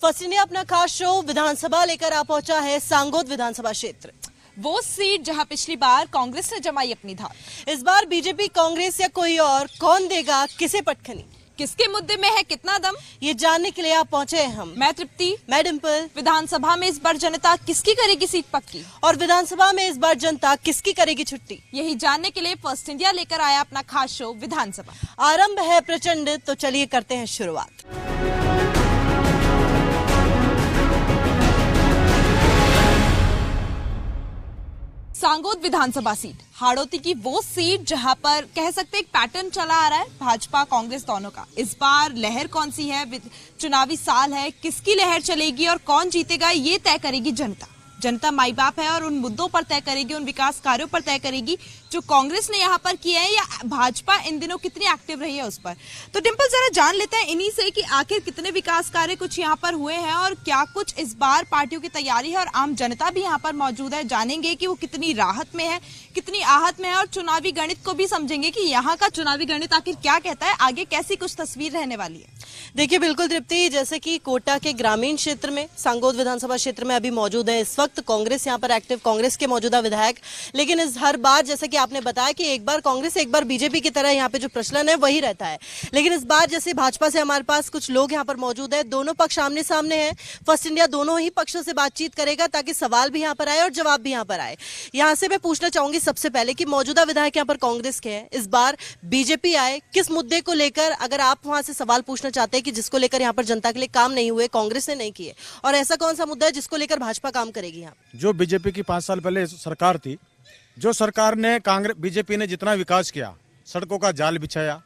First India अपना खास show विधानसभा लेकर आ पहुंचा है सांगोद विधानसभा क्षेत्र। वो सीट जहां पिछली बार कांग्रेस ने जमाई अपनी धार, इस बार बीजेपी, कांग्रेस या कोई और, कौन देगा किसे पटखनी, किसके मुद्दे में है कितना दम, ये जानने के लिए आप पहुंचे हैं हम। मैं तृप्ति। मैं डिम्पल। विधानसभा में इस बार जनता किसकी करेगी सीट पक्की, और विधानसभा में इस बार जनता किसकी करेगी छुट्टी, यही जानने के लिए फर्स्ट इंडिया लेकर आया अपना खास शो विधानसभा। आरंभ है प्रचंड, तो चलिए करते हैं शुरुआत। सांगोद विधानसभा सीट हाड़ौती की वो सीट जहां पर कह सकते एक पैटर्न चला आ रहा है भाजपा कांग्रेस दोनों का। इस बार लहर कौन सी है, चुनावी साल है, किसकी लहर चलेगी और कौन जीतेगा ये तय करेगी जनता। जनता माई बाप है और उन मुद्दों पर तय करेगी, उन विकास कार्यों पर तय करेगी जो कांग्रेस ने यहाँ पर किए हैं या भाजपा इन दिनों कितनी एक्टिव रही है उस पर। तो डिम्पल जरा जान लेते हैं इन्हीं से कि आखिर कितने विकास कार्य कुछ यहाँ पर हुए हैं और क्या कुछ इस बार पार्टियों की तैयारी है, और आम जनता भी यहाँ पर मौजूद है। जानेंगे कि वो कितनी राहत में है, कितनी आहत में है, और चुनावी गणित को भी समझेंगे कि यहाँ का चुनावी गणित आखिर क्या कहता है, आगे कैसी कुछ तस्वीर रहने वाली है। देखिए बिल्कुल तृप्ति, जैसे कि कोटा के ग्रामीण क्षेत्र में सांगोद विधानसभा क्षेत्र में अभी मौजूद है इस वक्त कांग्रेस यहाँ पर एक्टिव, कांग्रेस के मौजूदा विधायक। लेकिन इस हर बार जैसे कि आपने बताया कि एक बार कांग्रेस एक बार बीजेपी की तरह यहाँ पे जो प्रचलन है वही रहता है। लेकिन इस बार जैसे भाजपा से हमारे पास कुछ लोग यहाँ पर मौजूद है, दोनों पक्ष आमने सामने हैं। फर्स्ट इंडिया दोनों ही पक्षों से बातचीत करेगा ताकि सवाल भी यहाँ पर आए और जवाब भी यहाँ पर आए। यहाँ से मैं पूछना चाहूंगी सबसे पहले कि मौजूदा विधायक यहाँ पर कांग्रेस के हैं, इस बार बीजेपी आए, किस मुद्दे को लेकर अगर आप वहां से सवाल पूछना चाहते हैं कि जिसको लेकर यहाँ पर जनता के लिए काम नहीं हुए, कांग्रेस ने नहीं किए, और ऐसा कौन सा मुद्दा है जिसको लेकर भाजपा काम करेगी यहाँ? जो बीजेपी की 5 साल पहले सरकार थी, जो सरकार ने बीजेपी ने जितना विकास किया, सड़कों का जाल बिछाया,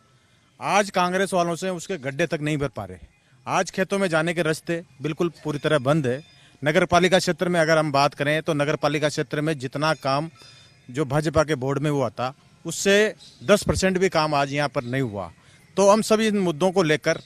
आज कांग्रेस वालों से उसके गड्ढे तक नहीं भर पा रहे। आज खेतों में जाने के रास्ते बिल्कुल पूरी तरह बंद है। नगर पालिका क्षेत्र में अगर हम बात करें तो नगर पालिका क्षेत्र में जितना काम जो भाजपा के बोर्ड में हुआ था उससे 10% भी काम आज यहाँ पर नहीं हुआ। तो हम सभी इन मुद्दों को लेकर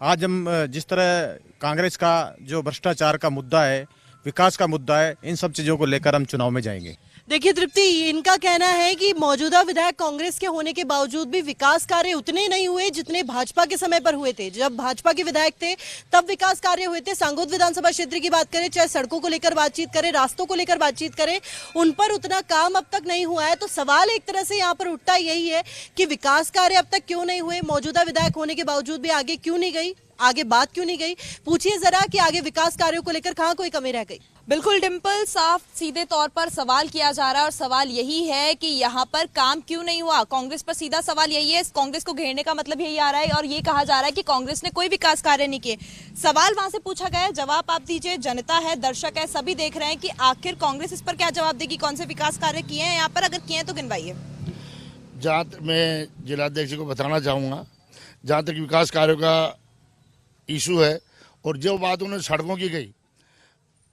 आज हम जिस तरह कांग्रेस का जो भ्रष्टाचार का मुद्दा है, विकास का मुद्दा है, इन सब चीजों को लेकर हम चुनाव में जाएंगे। देखिए तृप्ति, इनका कहना है कि मौजूदा विधायक कांग्रेस के होने के बावजूद भी विकास कार्य उतने नहीं हुए जितने भाजपा के समय पर हुए थे। जब भाजपा के विधायक थे तब विकास कार्य हुए थे। सांगोद विधानसभा क्षेत्र की बात करें, चाहे सड़कों को लेकर बातचीत करें, रास्तों को लेकर बातचीत करें, उन पर उतना काम अब तक नहीं हुआ है। तो सवाल एक तरह से यहाँ पर उठता यही है कि विकास कार्य अब तक क्यों नहीं हुए, मौजूदा विधायक होने के बावजूद भी आगे क्यों नहीं गई, आगे बात क्यों नहीं गई? पूछिए जरा कि आगे विकास कार्यों को लेकर कहाँ कोई कमी रह गई। बिल्कुल डिम्पल, साफ सीधे तौर पर सवाल किया जा रहा है और सवाल यही है कि यहाँ पर काम क्यों नहीं हुआ। कांग्रेस पर सीधा सवाल यही है, कांग्रेस को घेरने का मतलब यही आ रहा है और ये कहा जा रहा है कि कांग्रेस ने कोई विकास कार्य नहीं किए। सवाल वहां से पूछा गया है, जवाब आप दीजिए। जनता है, दर्शक है, सभी देख रहे हैं कि आखिर कांग्रेस इस पर क्या जवाब देगी, कौन से विकास कार्य किए हैं यहाँ पर, अगर किए हैं तो गिनवाइए। जहाँ तक मैं जिलाध्यक्ष को बताना चाहूँगा, जहाँ तक विकास कार्यों का इशू है और जो बात उन्होंने सड़कों की गई,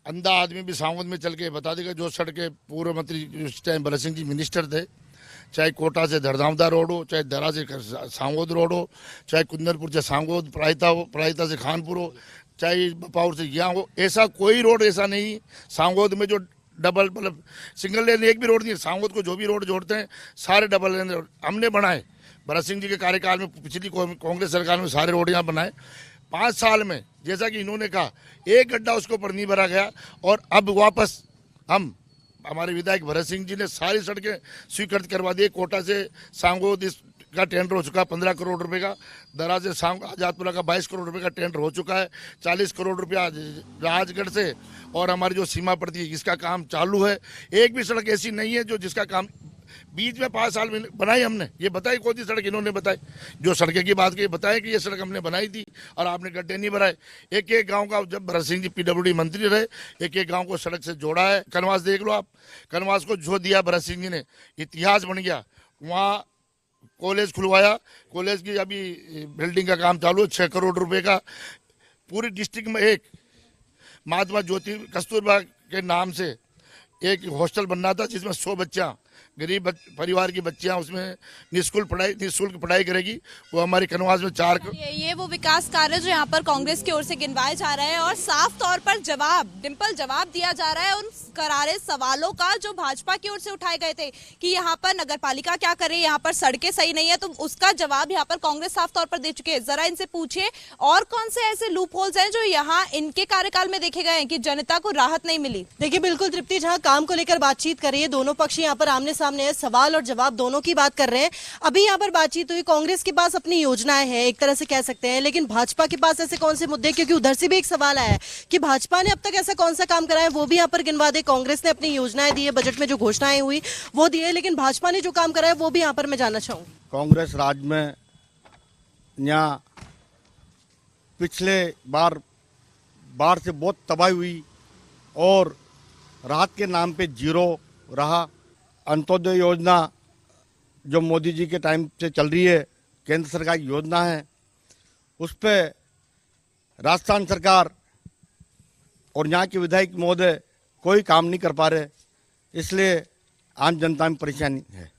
अंधा आदमी भी सांगोद में चल के बता देगा। जो सड़कें पूर्व मंत्री उस टाइम भरत सिंह जी मिनिस्टर थे, चाहे कोटा से धरधामदा रोड हो, चाहे दरा से सांगोद रोड हो, चाहे कुंदनपुर से सांगोद प्रायता हो, प्रायता से खानपुर हो, चाहे बपाउर से यहाँ हो, ऐसा कोई रोड ऐसा नहीं सांगोद में जो डबल मतलब सिंगल लेन एक भी रोड नहीं है। सांगोद को जो भी रोड जोड़ते हैं सारे डबल लेन हमने बनाए। भरत सिंह जी के कार्यकाल में, पिछली कांग्रेस सरकार में सारे रोड यहाँ बनाए। 5 साल में जैसा कि इन्होंने कहा, एक गड्ढा उसके ऊपर नहीं भरा गया। और अब वापस हमारे विधायक भरत सिंह जी ने सारी सड़कें स्वीकृत करवा दी। कोटा से सांगोद इसका टेंडर हो चुका है 15 करोड़ रुपए का। दरा से आजादपुरा का 22 करोड़ रुपए का टेंडर हो चुका है। 40 करोड़ रुपया राजगढ़ से और हमारी जो सीमा पड़ती है इसका काम चालू है। एक भी सड़क ऐसी नहीं है जो जिसका काम बीच में 5 साल में बनाई हमने। ये बताई कौन सी सड़क इन्होंने बताई, जो सड़कें की बात की बताए कि ये सड़क हमने बनाई थी और आपने गड्ढे नहीं भराए। एक एक गांव का, जब भरत सिंह जी पीडब्ल्यूडी मंत्री रहे, एक एक गांव को सड़क से जोड़ा है। कनवास देख लो आप, कनवास को जो दिया भरत सिंह जी ने, इतिहास बन गया। वहाँ कॉलेज खुलवाया, कॉलेज की अभी बिल्डिंग का काम चालू है 6 करोड़ रुपये का। पूरी डिस्ट्रिक्ट में एक महात्मा ज्योति कस्तूरबा के नाम से एक हॉस्टल बनना था जिसमें 100 बच्चा गरीब परिवार की बच्चियां उसमें निःशुल्क पढ़ाई करेगी। वो हमारी कनवास में ये वो विकास कार्य जो यहाँ पर कांग्रेस की ओर से गिनवाए जा रहे हैं और साफ तौर पर जवाब दिया जा रहा है उन करारे सवालों का जो भाजपा की ओर से उठाए गए थे कि यहाँ पर नगरपालिका क्या करे, यहाँ पर सड़कें सही नहीं है, तो उसका जवाब यहाँ पर कांग्रेस साफ तौर पर दे चुके हैं। जरा इनसे पूछिए और कौन से ऐसे लूप होल्स हैं जो यहाँ इनके कार्यकाल में देखे गए हैं कि जनता को राहत नहीं मिली। देखिए बिल्कुल तृप्ति, जहां काम को लेकर बातचीत कर रही है, दोनों पक्ष यहाँ पर आमने सामने है, सवाल और जवाब दोनों की बात कर रहे हैं। अभी यहाँ पर बातचीत हुई, कांग्रेस के पास अपनी योजनाएं हैं एक तरह से कह सकते हैं, लेकिन भाजपा के पास ऐसे कौन से मुद्दे, क्योंकि उधर से भी एक सवाल आया है कि भाजपा ने अब तक ऐसा कौन सा काम करा है वो भी यहाँ पर गिनवा दे। कांग्रेस ने अपनी योजनाएं दी है, बजट में जो घोषणाएं हुई वो दी है, लेकिन भाजपा ने जो काम करा है वो भी यहाँ पर मैं जानना चाहूँ। कांग्रेस राज में यहाँ पिछले बार से बहुत तबाही हुई और राहत के नाम पे जीरो रहा। अंत्योदय योजना जो मोदी जी के टाइम से चल रही है, केंद्र सरकार की योजना है, उस पे राजस्थान सरकार और यहाँ के विधायक महोदय कोई काम नहीं कर पा रहे, इसलिए आम जनता में परेशानी है।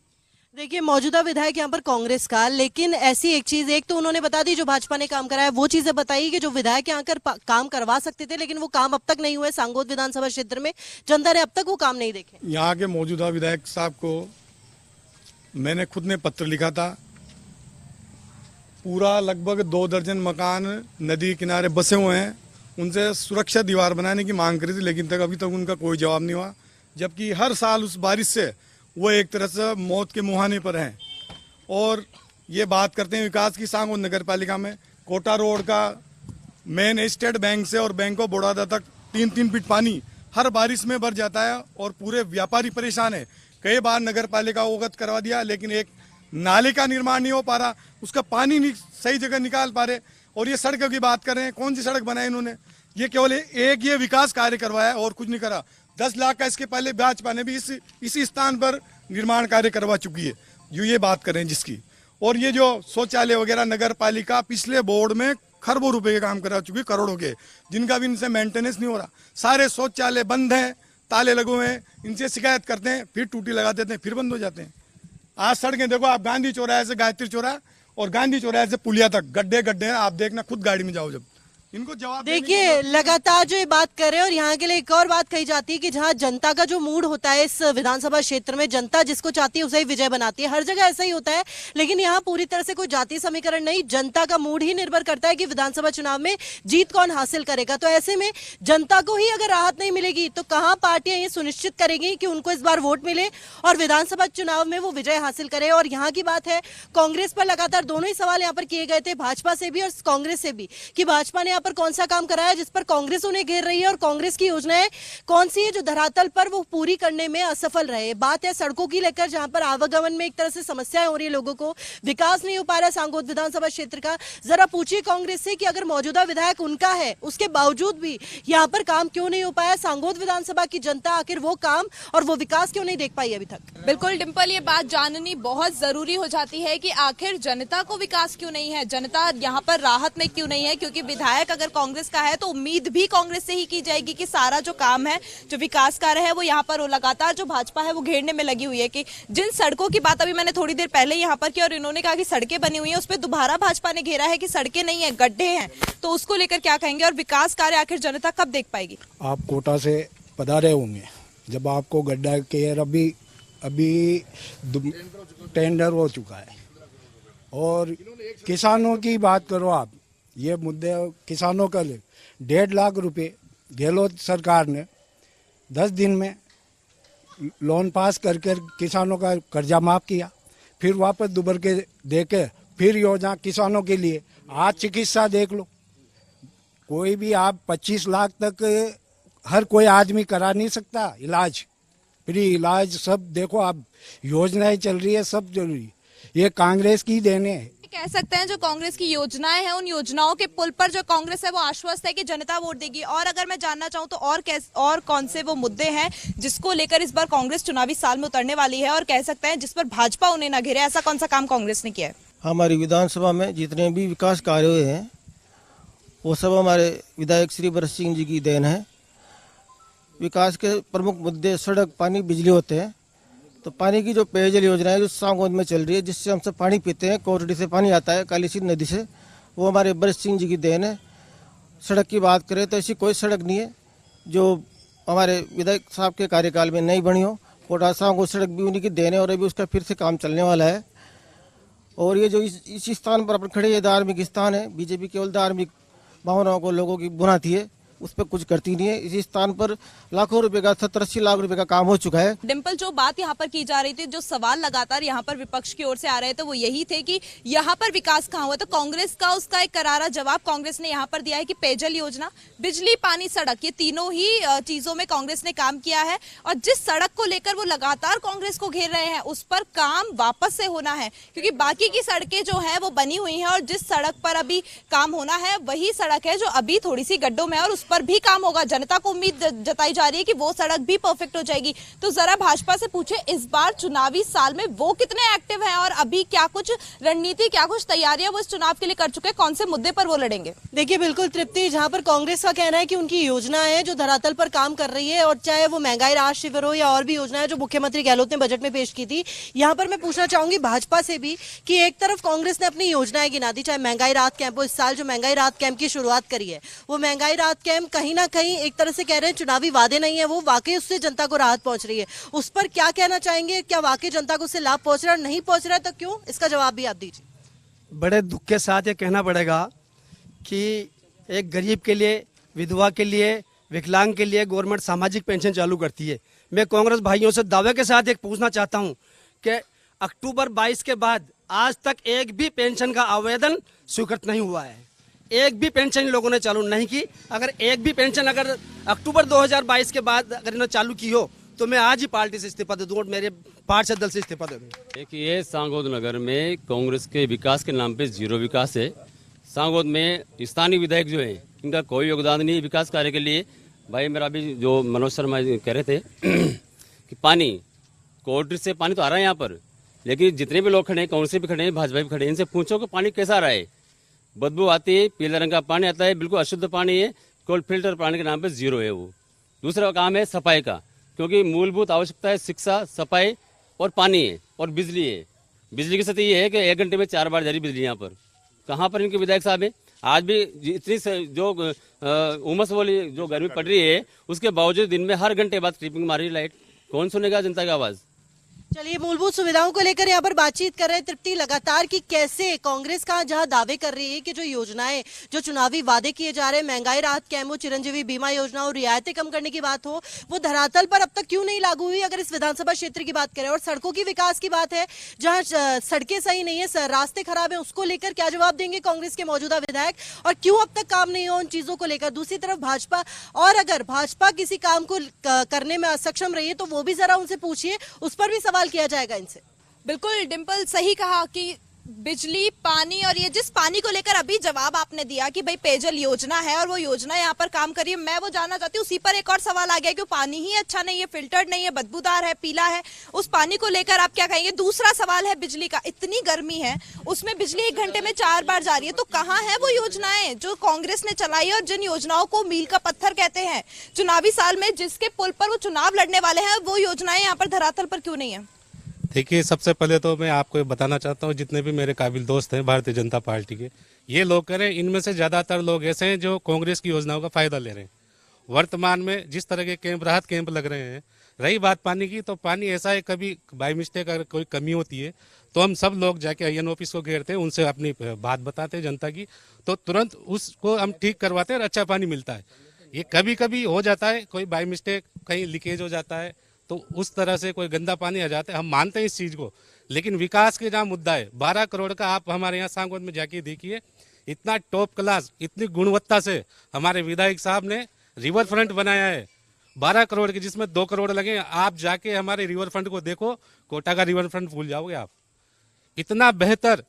देखिए मौजूदा विधायक यहाँ पर कांग्रेस का, लेकिन ऐसी एक चीज, एक तो उन्होंने बता दी जो भाजपा ने काम कराया, वो चीजें बताई कि जो विधायक यहाँ कर काम करवा सकते थे लेकिन वो काम अब तक नहीं हुए। सांगोद विधानसभा क्षेत्र में जनता ने अब तक वो काम नहीं देखे। यहाँ के मौजूदा विधायक साहब को मैंने खुद ने पत्र लिखा था। पूरा लगभग 2 दर्जन मकान नदी किनारे बसे हुए हैं, उनसे सुरक्षा दीवार बनाने की मांग करी थी, लेकिन अभी तक उनका कोई जवाब नहीं हुआ। जबकि हर साल उस बारिश से वो एक तरह से मौत के मुहाने पर हैं। और ये बात करते हैं विकास की, सांगोद नगर पालिका में कोटा रोड का मेन स्टेट बैंक से और बैंक ऑफ बड़ौदा तक 3-3 फीट पानी हर बारिश में भर जाता है और पूरे व्यापारी परेशान है। कई बार नगर पालिका अवगत करवा दिया, लेकिन एक नाले का निर्माण नहीं हो पा रहा, उसका पानी नहीं सही जगह निकाल पा रहे। और ये सड़कों की बात कर रहे हैं, कौन सी सड़क बनाई इन्होंने? ये केवल एक ये विकास कार्य करवाया और कुछ नहीं करा। 10 लाख का इसके पहले भाजपा ने भी इसी स्थान पर निर्माण कार्य करवा चुकी है, जो ये बात कर रहे हैं जिसकी। और ये जो शौचालय वगैरह नगर पालिका पिछले बोर्ड में खरबों रुपए के काम करा चुकी है, करोड़ों के, जिनका भी इनसे मेंटेनेंस नहीं हो रहा। सारे शौचालय बंद हैं, ताले लगे हुए हैं, इनसे शिकायत करते हैं, फिर टूटी लगा देते हैं, फिर बंद हो जाते हैं। आज सड़कें देखो आप, गांधी चौराहे से गायत्री चौराहा और गांधी चौराहे से पुलिया तक गड्ढे हैं, आप देखना खुद गाड़ी में जाओ जब। इनको जवाब देखिए लगातार जो ये बात कर रहे हैं, और यहाँ के लिए एक और बात कही जाती है कि जहाँ जनता का जो मूड होता है इस विधानसभा क्षेत्र में, जनता जिसको चाहती है उसे ही विजय बनाती है। हर जगह ऐसा ही होता है, लेकिन यहाँ पूरी तरह से कोई जातीय समीकरण नहीं, जनता का मूड ही निर्भर करता है कि विधानसभा चुनाव में जीत कौन हासिल करेगा। तो ऐसे में जनता को ही अगर राहत नहीं मिलेगी तो कहाँ पार्टियां ये सुनिश्चित करेंगी कि उनको इस बार वोट मिले और विधानसभा चुनाव में वो विजय हासिल करे। और यहाँ की बात है, कांग्रेस पर लगातार दोनों ही सवाल यहाँ पर किए गए थे, भाजपा से भी और कांग्रेस से भी, कि भाजपा ने यहाँ पर कौन सा काम कराया जिस पर कांग्रेस उन्हें घेर रही है और कांग्रेस की योजनाएं कौन सी है जो धरातल पर वो पूरी करने में असफल रहे। बात है सड़कों की लेकर, जहां पर आवागमन में एक तरह से समस्याएं हो रही है लोगों को, विकास नहीं हो पा रहा है सांगोद विधानसभा क्षेत्र का। जरा पूछिए कांग्रेस से कि अगर मौजूदा विधायक उनका है, उसके बावजूद भी यहाँ पर काम क्यों नहीं हो पाया? सांगोद विधानसभा की जनता आखिर वो काम और वो विकास क्यों नहीं देख पाई अभी तक? बिल्कुल डिम्पल, ये बात जाननी बहुत जरूरी हो जाती है कि आखिर जनता को विकास क्यों नहीं है, जनता यहाँ पर राहत में क्यों नहीं है। क्योंकि विधायक अगर कांग्रेस का है तो उम्मीद भी कांग्रेस से ही की जाएगी कि सारा जो काम है, जो विकास कार्य है, वो यहाँ पर लगातार जो भाजपा है वो घेरने में लगी हुई है। कि जिन सड़कों की बात अभी मैंने थोड़ी देर पहले यहाँ पर की और इन्होंने कहा कि सड़कें बनी हुई है, उस पर दोबारा भाजपा ने घेरा है कि सड़कें नहीं है, गड्ढे हैं। तो उसको लेकर क्या कहेंगे और विकास कार्य आखिर जनता कब देख पाएगी? आप कोटा से पधारे होंगे, जब आपको गड्ढा के अभी टेंडर हो चुका है। और किसानों की बात करो आप, ये मुद्दे किसानों का 1.5 लाख रुपए गहलोत सरकार ने 10 दिन में लोन पास करके किसानों का कर्जा माफ किया, फिर वापस दुबर के देके फिर योजना किसानों के लिए। आज चिकित्सा देख लो, कोई भी आप 25 लाख तक हर कोई आदमी करा नहीं सकता इलाज, फ्री इलाज सब देखो आप, योजनाएं चल रही है, सब जरूरी। ये कांग्रेस की देने है। कह सकते हैं जो कांग्रेस की योजनाएं हैं, उन योजनाओं के पुल पर जो कांग्रेस है वो आश्वस्त है कि जनता वोट देगी। और अगर मैं जानना चाहूं तो और कौन से वो मुद्दे हैं जिसको लेकर इस बार कांग्रेस चुनावी साल में उतरने वाली है और कह सकते हैं जिस पर भाजपा उन्हें ना घेरे, ऐसा कौन सा काम कांग्रेस ने किया है? हमारी विधानसभा में जितने भी विकास कार्य हुए हैं वो सब हमारे विधायक श्री भरत सिंह जी की देन है। विकास के प्रमुख मुद्दे सड़क, पानी, बिजली होते हैं। तो पानी की जो पेयजल योजना है जो सांगोद में चल रही है, जिससे हम सब पानी पीते हैं, कोरडी से पानी आता है काली सिंध नदी से, वो हमारे बरस सिंह जी की देन है। सड़क की बात करें तो ऐसी कोई सड़क नहीं है जो हमारे विधायक साहब के कार्यकाल में नहीं बनी हो। कोटा सांगोद सड़क भी उन्हीं की देन है और अभी उसका फिर से काम चलने वाला है। और ये जो इस स्थान पर अपन खड़े, ये धार्मिक स्थान है। बीजेपी केवल धार्मिक भावनाओं को लोगों की बुनाती है, उस पर कुछ करती नहीं है। इसी स्थान पर लाखों रुपए का 70-80 लाख रुपए का काम हो चुका है। डिम्पल, जो बात यहाँ पर की जा रही थी, जो सवाल लगातार यहाँ पर विपक्ष की ओर से आ रहे थे, वो यही थे कि यहाँ पर विकास कहाँ हुआ। तो कांग्रेस का उसका एक करारा जवाब कांग्रेस ने यहाँ पर दिया है कि पेयजल योजना, बिजली, पानी, सड़क, ये तीनों ही चीजों में कांग्रेस ने काम किया है। और जिस सड़क को लेकर वो लगातार कांग्रेस को घेर रहे हैं, उस पर काम वापस से होना है, क्योंकि बाकी की सड़कें जो है वो बनी हुई है और जिस सड़क पर अभी काम होना है वही सड़क है जो अभी थोड़ी सी गड्ढों में है और उस पर भी काम होगा। जनता को उम्मीद जताई जा रही है कि वो सड़क भी परफेक्ट हो जाएगी। तो जरा भाजपा से पूछे, इस बार चुनावी साल में वो कितने एक्टिव हैं और अभी क्या कुछ रणनीति, क्या कुछ तैयारियां वो इस चुनाव के लिए कर चुके हैं, कौन से मुद्दे पर वो लड़ेंगे? देखिए बिल्कुल तृप्ति, जहां पर कांग्रेस का कहना है कि उनकी योजना है जो धरातल पर काम कर रही है, और चाहे वो महंगाई राहत शिविर हो या और भी योजना है जो मुख्यमंत्री गहलोत ने बजट में पेश की थी। यहाँ पर मैं पूछना चाहूंगी भाजपा से भी कि एक तरफ कांग्रेस ने अपनी योजनाएं गिना दी, चाहे महंगाई राहत कैंप हो, इस साल जो महंगाई राहत कैंप की शुरुआत करी है, वो महंगाई राहत कैंप कहीं ना कहीं एक तरह से कह रहे हैं चुनावी वादे नहीं है, वो वाकई उससे जनता को राहत पहुंच रही है। उस पर क्या कहना चाहेंगे? क्या वाकई जनता को उससे लाभ पहुंच रहा है? नहीं पहुंच रहा है तो क्यों? इसका जवाब भी आप दीजिए। बड़े दुख के साथ ये कहना पड़ेगा कि एक गरीब के लिए, विधवा के लिए, विकलांग के लिए गवर्नमेंट सामाजिक पेंशन चालू करती है। मैं कांग्रेस भाइयों से दावे के साथ एक पूछना चाहता हूं कि अक्टूबर 22 के बाद आज तक एक भी पेंशन का आवेदन स्वीकृत नहीं हुआ है। एक भी पेंशन इन लोगों ने चालू नहीं की। अगर एक भी पेंशन अगर अक्टूबर 2022 के बाद अगर इन्होंने चालू की हो तो मैं आज ही पार्टी से इस्तीफा दे दूं और मेरे पार्टी दल से इस्तीफा दे दूं। देखिए, सांगोद नगर में कांग्रेस के विकास के नाम पे जीरो विकास है। सांगोद में स्थानीय विधायक जो है इनका कोई योगदान नहीं विकास कार्य के लिए। भाई मेरा अभी जो मनोज शर्मा कह रहे थे कि पानी, कोर्ट से पानी तो आ रहा है यहाँ पर, लेकिन जितने भी लोग खड़े हैं, कांग्रेस भी खड़े हैं, भाजपा भी खड़े हैं, इनसे पूछो कि पानी कैसा आ रहा है। बदबू आती है, पीले रंग का पानी आता है, बिल्कुल अशुद्ध पानी है, केवल फिल्टर पानी के नाम पे जीरो है वो। दूसरा काम है सफाई का, क्योंकि मूलभूत आवश्यकता है शिक्षा, सफाई और पानी है और बिजली है। बिजली की स्थिति ये है कि 1 घंटे में 4 बार जा रही बिजली यहाँ पर। कहाँ पर इनके विधायक साहब है? आज भी इतनी जो उमस वाली जो गर्मी पड़ रही है, उसके बावजूद दिन में हर घंटे बाद ट्रिपिंग मार रही लाइट। कौन सुनेगा जनता की आवाज़? चलिए, मूलभूत सुविधाओं को लेकर यहाँ पर बातचीत कर रहे हैं तृप्ति लगातार कि कैसे कांग्रेस का जहां दावे कर रही है कि जो योजनाएं, जो चुनावी वादे किए जा रहे हैं, महंगाई राहत कैंप हो, चिरंजीवी बीमा योजना हो, रियायतें कम करने की बात हो, वो धरातल पर अब तक क्यों नहीं लागू हुई? अगर इस विधानसभा क्षेत्र की बात करें और सड़कों की विकास की बात है, जहाँ सड़कें सही नहीं है, रास्ते खराब है, उसको लेकर क्या जवाब देंगे कांग्रेस के मौजूदा विधायक? और क्यों अब तक काम नहीं हो उन चीजों को लेकर? दूसरी तरफ भाजपा, और अगर भाजपा किसी काम को करने में असक्षम रही है तो वो भी जरा उनसे पूछिए, उस पर भी सवाल किया जाएगा इनसे। बिल्कुल डिम्पल, सही कहा कि बिजली, पानी और ये जिस पानी को लेकर अभी जवाब आपने दिया कि भाई पेयजल योजना है और वो योजना यहाँ पर काम करिए, मैं वो जानना चाहती हूँ। उसी पर एक और सवाल आ गया कि पानी ही अच्छा नहीं है, फिल्टर्ड नहीं है, बदबूदार है, पीला है, उस पानी को लेकर आप क्या कहेंगे? दूसरा सवाल है बिजली का, इतनी गर्मी है, उसमें बिजली 1 घंटे में 4 बार जा रही है, तो कहाँ है वो योजनाएं जो कांग्रेस ने चलाई और जिन योजनाओं को मील का पत्थर कहते हैं? चुनावी साल में जिसके पुल पर वो चुनाव लड़ने वाले हैं, वो योजनाएं यहाँ पर धरातल पर क्यों नहीं है? देखिए, सबसे पहले तो मैं आपको बताना चाहता हूँ, जितने भी मेरे काबिल दोस्त हैं भारतीय जनता पार्टी के, ये लोग कह रहे हैं, इनमें से ज़्यादातर लोग ऐसे हैं जो कांग्रेस की योजनाओं का फ़ायदा ले रहे हैं। वर्तमान में जिस तरह के कैंप, राहत कैंप लग रहे हैं, रही बात पानी की, तो पानी ऐसा है, कभी बाई मिस्टेक अगर कोई कमी होती है तो हम सब लोग जाके आईएन ऑफिस को घेरते हैं, उनसे अपनी बात बताते हैं जनता की, तो तुरंत उसको हम ठीक करवाते हैं और अच्छा पानी मिलता है। ये कभी कभी हो जाता है, कोई बाई मिस्टेक कहीं लीकेज हो जाता है, तो उस तरह से कोई गंदा पानी आ जाता है, हम मानते हैं इस चीज़ को। लेकिन विकास के जहाँ मुद्दा है, 12 करोड़ का आप हमारे यहाँ सांगोद में जाके देखिए, इतना टॉप क्लास, इतनी गुणवत्ता से हमारे विधायक साहब ने रिवर फ्रंट बनाया है 12 करोड़ की, जिसमें 2 करोड़ लगे। आप जाके हमारे रिवर फ्रंट को देखो, कोटा का रिवर फ्रंट भूल जाओगे आप। इतना बेहतर,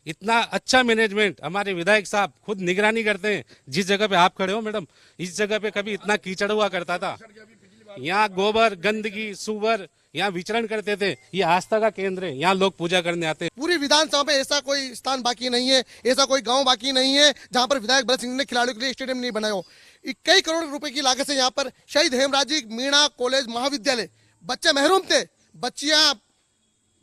इतना अच्छा मैनेजमेंट हमारे विधायक साहब खुद निगरानी करते हैं। जिस जगह पे आप खड़े हो मैडम, इस जगह पे कभी इतना कीचड़ हुआ करता था, यहाँ गोबर, गंदगी, सुअर यहाँ विचरण करते थे। ये आस्था का केंद्र है, यहाँ लोग पूजा करने आते हैं। पूरी विधानसभा में ऐसा कोई स्थान बाकी नहीं है, ऐसा कोई गांव बाकी नहीं है जहां पर विधायक भरत सिंह ने खिलाड़ियों के लिए स्टेडियम नहीं बनाया हो। कई करोड़ रुपए की लागत से यहाँ पर शहीद हेमराज जी मीणा कॉलेज महाविद्यालय, बच्चे महरूम थे, बच्चियां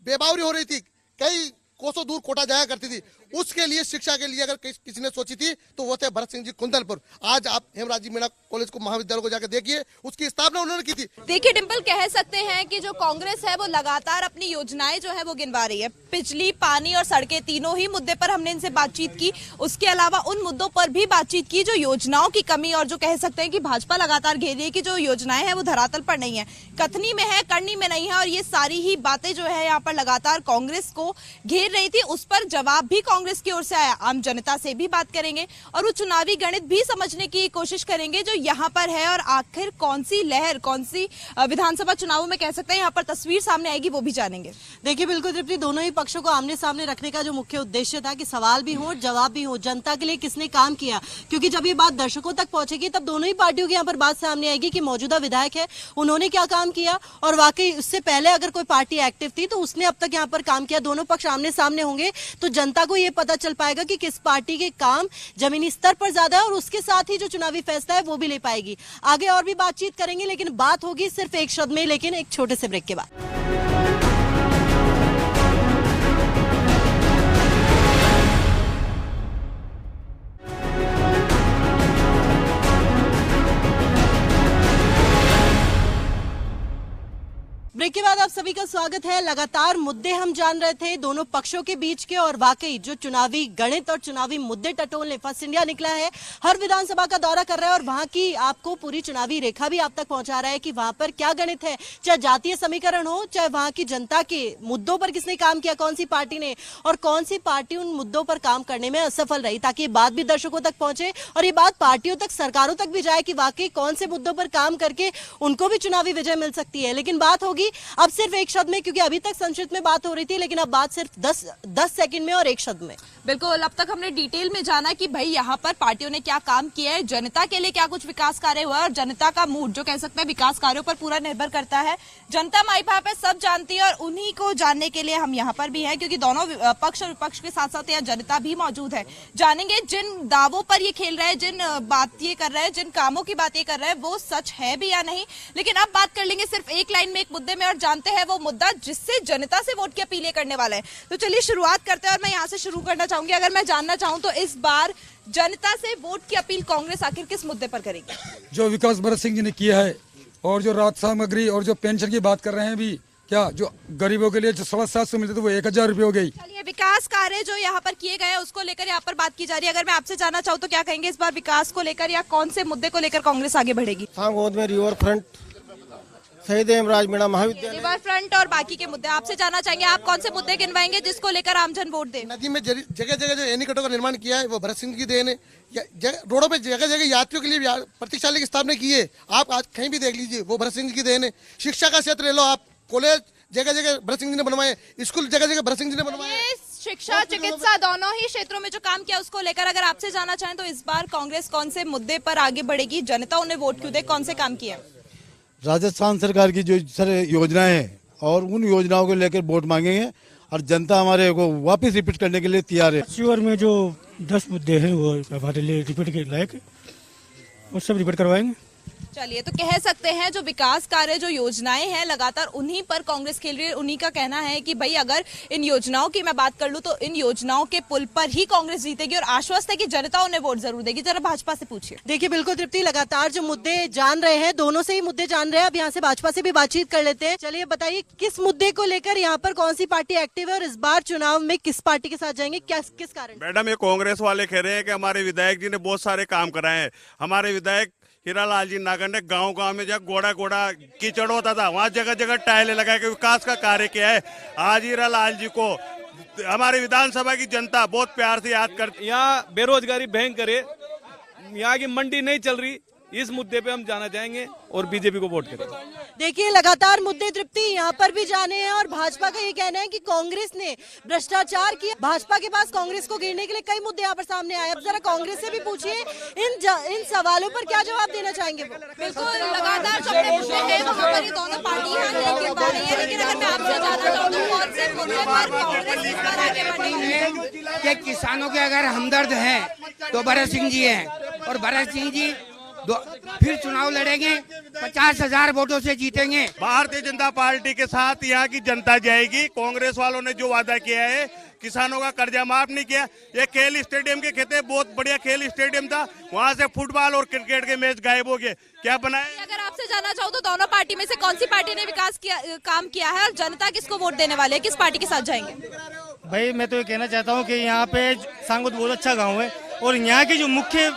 बेबावरी हो रही थी, कई कोसों दूर कोटा जाया करती थी, उसके लिए शिक्षा के लिए अगर किसी ने सोची थी तो वो थे भरत सिंह जी कुंदलपुर। आज आप हेमराज जी मीणा कॉलेज को, महाविद्यालय को जाकर देखिए, उसकी स्थापना उन्होंने की थी। देखिए डिम्पल, कह सकते हैं कि जो कांग्रेस है वो लगातार अपनी योजनाएं जो है वो गिनवा रही है। बिजली, पानी और सड़कें, तीनों ही मुद्दे पर हमने इनसे बातचीत की। उसके अलावा उन मुद्दों पर भी बातचीत की जो योजनाओं की कमी और जो कह सकते हैं कि भाजपा लगातार घेर रही है कि जो योजनाएं हैं वो धरातल पर नहीं है, कथनी में है, करनी में नहीं है। और ये सारी ही बातें जो है यहाँ पर लगातार कांग्रेस को घेर रही थी, उस पर जवाब भी कांग्रेस की ओर से आया। आम जनता से भी बात करेंगे और वो चुनावी गणित भी समझने की कोशिश करेंगे जो यहाँ पर है, और आखिर कौन सी लहर, कौन सी विधानसभा चुनावों में कह सकते हैं यहाँ पर तस्वीर सामने आएगी, वो भी जानेंगे। देखिए बिल्कुल तृप्ति, दोनों ही पक्षों को आमने सामने रखने का जो मुख्य उद्देश्य था कि सवाल भी हो, जवाब भी हो, जनता के लिए किसने काम किया, क्योंकि जब ये बात दर्शकों तक पहुंचेगी तब दोनों ही पार्टियों की यहाँ पर बात सामने आएगी कि मौजूदा विधायक है, उन्होंने क्या काम किया, और वाकई उससे पहले अगर कोई पार्टी एक्टिव थी तो उसने अब तक यहाँ पर काम किया। दोनों पक्ष आमने सामने होंगे तो जनता को ये पता चल पाएगा कि किस पार्टी के काम जमीनी स्तर पर ज्यादा है, और उसके साथ ही जो चुनावी फैसला है वो भी ले पाएगी। आगे और भी बातचीत करेंगे, लेकिन बात होगी सिर्फ एक शब्द में, लेकिन एक छोटे से ब्रेक के बाद। ब्रेक के बाद आप सभी का स्वागत है। लगातार मुद्दे हम जान रहे थे दोनों पक्षों के बीच के, और वाकई जो चुनावी गणित और चुनावी मुद्दे टटोलने फर्स्ट इंडिया निकला है, हर विधानसभा का दौरा कर रहा है और वहां की आपको पूरी चुनावी रेखा भी आप तक पहुंचा रहा है कि वहां पर क्या गणित है, चाहे जातीय समीकरण हो, चाहे वहां की जनता के मुद्दों पर किसने काम किया, कौन सी पार्टी ने, और कौन सी पार्टी उन मुद्दों पर काम करने में असफल रही, ताकि ये बात भी दर्शकों तक पहुंचे और ये बात पार्टियों तक, सरकारों तक भी जाए कि वाकई कौन से मुद्दों पर काम करके उनको भी चुनावी विजय मिल सकती है। लेकिन बात होगी अब सिर्फ एक शब्द में, क्योंकि अभी तक संक्षिप्त में बात हो रही थी, लेकिन अब बात सिर्फ 10 सेकंड में और एक शब्द में। बिल्कुल, अब तक हमने डिटेल में जाना कि भाई यहाँ पर पार्टियों ने क्या काम किया है, जनता के लिए क्या कुछ विकास कार्य हुआ है, और जनता का मूड जो कह सकते हैं विकास कार्यों पर पूरा निर्भर करता है। जनता माई बाप है, सब जानती है, और उन्हीं को जानने के लिए हम यहाँ पर भी हैं, क्योंकि दोनों पक्ष और विपक्ष के साथ साथ यहाँ जनता भी मौजूद है। जानेंगे जिन दावों पर ये खेल रहे हैं, जिन बात ये कर रहे हैं, जिन कामों की बात ये कर रहे हैं, वो सच है भी या नहीं। लेकिन अब बात कर लेंगे सिर्फ एक लाइन में, एक मुद्दे में, और जानते हैं वो मुद्दा जिससे जनता से वोट की अपील करने वाला है। तो चलिए शुरुआत करते हैं, और मैं यहाँ से शुरू करना चाहूंगी। अगर मैं जानना चाहूं तो इस बार जनता से वोट की अपील कांग्रेस आखिर किस मुद्दे पर करेगी? जो विकास भरत सिंह जी ने किया है, और जो राहत सामग्री और जो पेंशन की बात कर रहे हैं भी, क्या जो गरीबों के लिए जो 750 मिलते थे वो 1000 रुपये हो गई। चलिए, विकास कार्य जो यहाँ पर किए गए हैं उसको लेकर यहाँ पर बात की जा रही है। अगर मैं आपसे जानना चाहूँ तो क्या कहेंगे इस बार विकास को लेकर, या कौन से मुद्दे को लेकर कांग्रेस आगे बढ़ेगी? सांगोद में रिवर फ्रंट, शहीद हेमराज मीणा महाविद्यालय, रिवर फ्रंट और बाकी के मुद्दे आपसे जानना चाहेंगे, आप कौन से मुद्दे गिनवाएंगे जिसको लेकर आमजन वोट दे? नदी में जगह जगह जो एनीकटों का निर्माण किया है वो भरत सिंह की देन है। रोडों पे जगह जगह यात्रियों के लिए प्रतीक्षालय की स्थापना की है, आप आज कहीं भी देख लीजिए, वो भरत सिंह की देन है। शिक्षा का क्षेत्र ले लो आप, कॉलेज जगह जगह भरत सिंह जी ने बनवाए, स्कूल जगह जगह भरत सिंह जी ने बनवाए। शिक्षा, चिकित्सा, दोनों ही क्षेत्रों में जो काम किया उसको लेकर अगर आपसे जानना चाहें तो इस बार कांग्रेस कौन से मुद्दे पर आगे बढ़ेगी, जनता उन्हें वोट क्यों दे, कौन से काम किया? राजस्थान सरकार की जो सारे योजनाएं हैं, और उन योजनाओं को लेकर वोट मांगेंगे, और जनता हमारे को वापस रिपीट करने के लिए तैयार है। शिवर में जो 10 मुद्दे हैं वो हमारे लिए रिपीट के लायक है, वो सब रिपीट करवाएंगे। चलिए, तो कह सकते हैं जो विकास कार्य, जो योजनाएं हैं, लगातार उन्हीं पर कांग्रेस खेल रही है। उन्हीं का कहना है कि भाई अगर इन योजनाओं की मैं बात कर लूं तो इन योजनाओं के पुल पर ही कांग्रेस जीतेगी, और आश्वस्त है कि जनता उन्हें वोट जरूर देगी। जरा भाजपा से पूछिए। देखिए बिल्कुल तृप्ति, लगातार जो मुद्दे जान रहे हैं, दोनों से ही मुद्दे जान रहे हैं। अब यहाँ से भाजपा से भी बातचीत कर लेते हैं। चलिए बताइए, किस मुद्दे को लेकर यहाँ पर कौन सी पार्टी एक्टिव है, और इस बार चुनाव में किस पार्टी के साथ जाएंगे, किस कारण? मैडम, ये कांग्रेस वाले कह रहे हैं कि हमारे विधायक जी ने बहुत सारे काम कराए हैं। हमारे विधायक हीरालाल जी नागर ने गांव-गांव में जब गोड़ा कीचड़ होता था, वहाँ जगह जगह टाइलें लगा के विकास का कार्य किया है। आज हीरालाल जी को हमारी विधानसभा की जनता बहुत प्यार से याद करती। यहाँ बेरोजगारी भयंकर है, यहाँ की मंडी नहीं चल रही, इस मुद्दे पे हम जाना चाहेंगे और बीजेपी को वोट करेंगे। देखिए लगातार मुद्दे तृप्ति यहाँ पर भी जाने हैं, और भाजपा का ये कहना है कि कांग्रेस ने भ्रष्टाचार किया। भाजपा के पास कांग्रेस को गिरने के लिए कई मुद्दे यहाँ पर सामने आए। अब जरा कांग्रेस से भी पूछिए इन सवालों पर क्या जवाब देना चाहेंगे वो। बिल्कुल, लगातार जो मुद्दे हैं वहाँ पर ये दोनों पार्टियां गिनवा रही है। लेकिन अगर मैं आपसे जानना चाहूँ तो कौन से मुद्दे पर कांग्रेस इस बार आगे बढ़ेगी? कि किसानों के अगर हमदर्द हैं तो भरत सिंह जी हैं, और भरत सिंह जी फिर चुनाव लड़ेंगे, 50,000 वोटों से जीतेंगे। भारतीय जनता पार्टी के साथ यहाँ की जनता जाएगी। कांग्रेस वालों ने जो वादा किया है, किसानों का कर्जा माफ नहीं किया। ये खेल स्टेडियम के कहते हैं, बहुत बढ़िया खेल स्टेडियम था, वहाँ से फुटबॉल और क्रिकेट के मैच गायब हो गए। क्या बनाए? अगर आपसे जानना चाहूँ तो दोनों पार्टी में से कौन सी पार्टी ने विकास किया, काम किया है, और जनता किसको वोट देने वाले है, किस पार्टी के साथ जाएंगे? भाई मैं तो ये कहना चाहता हूँ कि यहाँ पे सांगोद बहुत अच्छा गांव है और यहाँ की जो मुख्य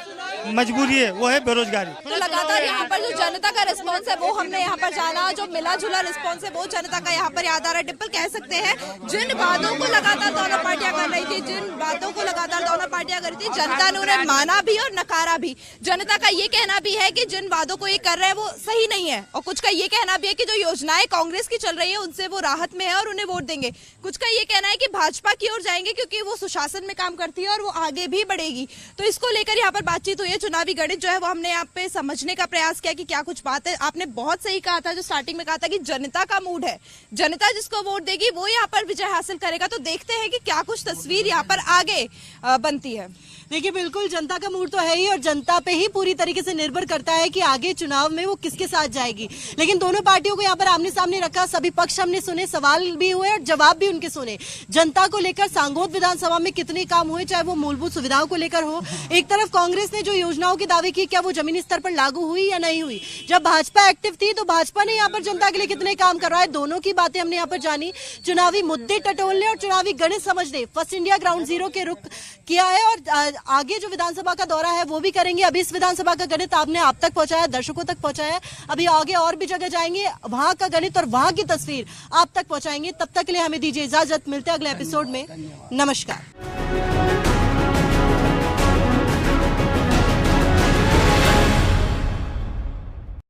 मजबूरी है वो है बेरोजगारी। तो लगातार यहाँ पर जो जनता का रिस्पांस है वो हमने यहाँ पर जाना, जो मिला जुला रिस्पांस है वो जनता का यहाँ पर याद आ रहा है। डिम्पल, कह सकते हैं जिन वादों को लगातार दोनों पार्टियां कर रही थी, जिन बातों को लगातार दोनों पार्टियां कर रही थी, जनता ने उन्हें माना भी और नकारा भी। जनता का ये कहना भी है कि जिन वादों को ये कर रहे हैं वो सही नहीं है, और कुछ का ये कहना भी है कि जो योजनाएं कांग्रेस की चल रही है उनसे वो राहत में है और उन्हें वोट देंगे। कुछ का ये कहना है कि भाजपा की ओर जाएंगे क्योंकि वो सुशासन में काम करती है और वो आगे भी बढ़ेगी। तो इसको लेकर यहाँ पर बातचीत हुई है। चुनावी गणित जो है वो हमने यहाँ पे समझने का प्रयास किया कि क्या कुछ बात है। आपने बहुत सही कहा था, जो स्टार्टिंग में कहा था कि जनता का मूड है, जनता जिसको वोट देगी वो यहाँ पर विजय हासिल करेगा। तो देखते हैं कि क्या कुछ तस्वीर यहाँ पर आगे बनती है। देखिए, बिल्कुल जनता का मूड तो है ही, और जनता पे ही पूरी तरीके से निर्भर करता है कि आगे चुनाव में वो किसके साथ जाएगी। लेकिन दोनों पार्टियों को यहाँ पर आमने सामने रखा, सभी पक्ष हमने सुने, सवाल भी हुए और जवाब भी उनके सुने। जनता को लेकर सांगोद विधानसभा में कितने काम हुए, चाहे वो मूलभूत सुविधाओं को लेकर हो। एक तरफ कांग्रेस ने जो योजनाओं के दावे किए, क्या वो जमीनी स्तर पर लागू हुई या नहीं हुई। जब भाजपा एक्टिव थी तो भाजपा ने यहाँ पर जनता के लिए कितने काम करवाए, दोनों की बातें हमने यहाँ पर जानी। चुनावी मुद्दे टटोलने और चुनावी गणित समझने फर्स्ट इंडिया ग्राउंड जीरो के रुख किया है, और आगे जो विधानसभा का दौरा है वो भी करेंगे। अभी इस विधानसभा का गणित आपने आप तक पहुंचाया, दर्शकों तक पहुंचाया, अभी आगे और भी जगह जाएंगे, वहां का गणित और वहां की तस्वीर आप तक पहुंचाएंगे। तब तक के लिए हमें दीजिए इजाजत, मिलते हैं अगले एपिसोड में। नमस्कार।